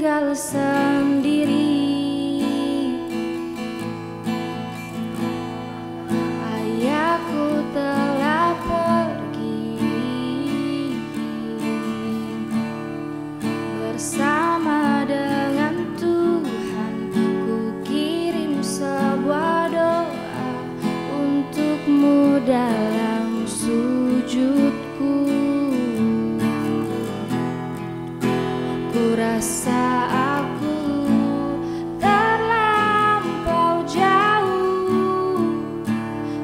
tinggal sendiri. Ayahku telah pergi bersama dengan Tuhan. Ku kirim sebuah doa untukmu dalam sujudku. Ku rasa aku terlampau jauh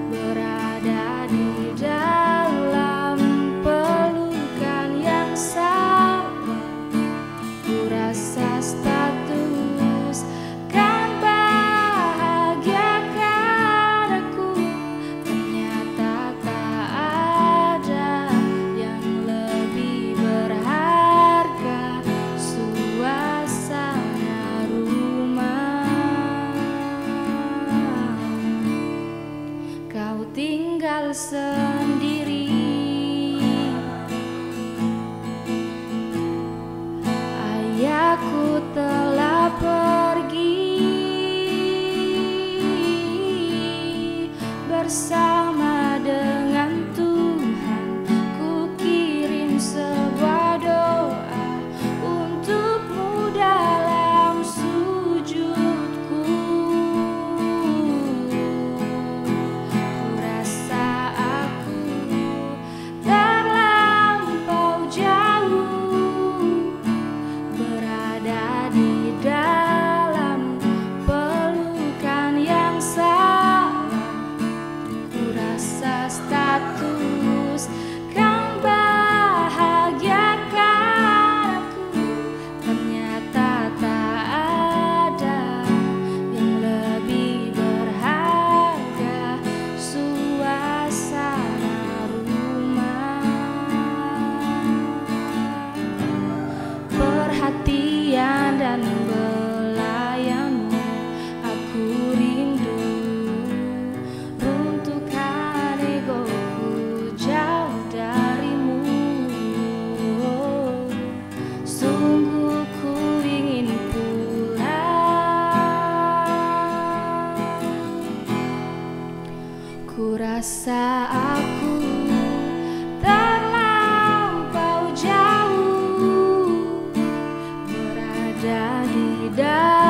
berada di dalam pelukan yang sama. Ku rasa status kan bahagiakan aku, ternyata tak ada yang lebih berharga. Suasana rumah, kau tinggal sendiri. Ayahku telah pergi bersama dengan Tuhan. Ku kirim sebuah doa untukmu dalam sujudku. Ku rasa aku terlampau jauh berada di dalam pelukan yang salah. Ku rasa status kan bahagiakan aku, ternyata tak ada yang lebih berharga. Suasana rumah, perhatian dan belayanmu aku rindu. Runtuhkan egoku jauh darimu. Sungguh ku ingin pulang. Ku rasa aku terlampau jauh berada di dalam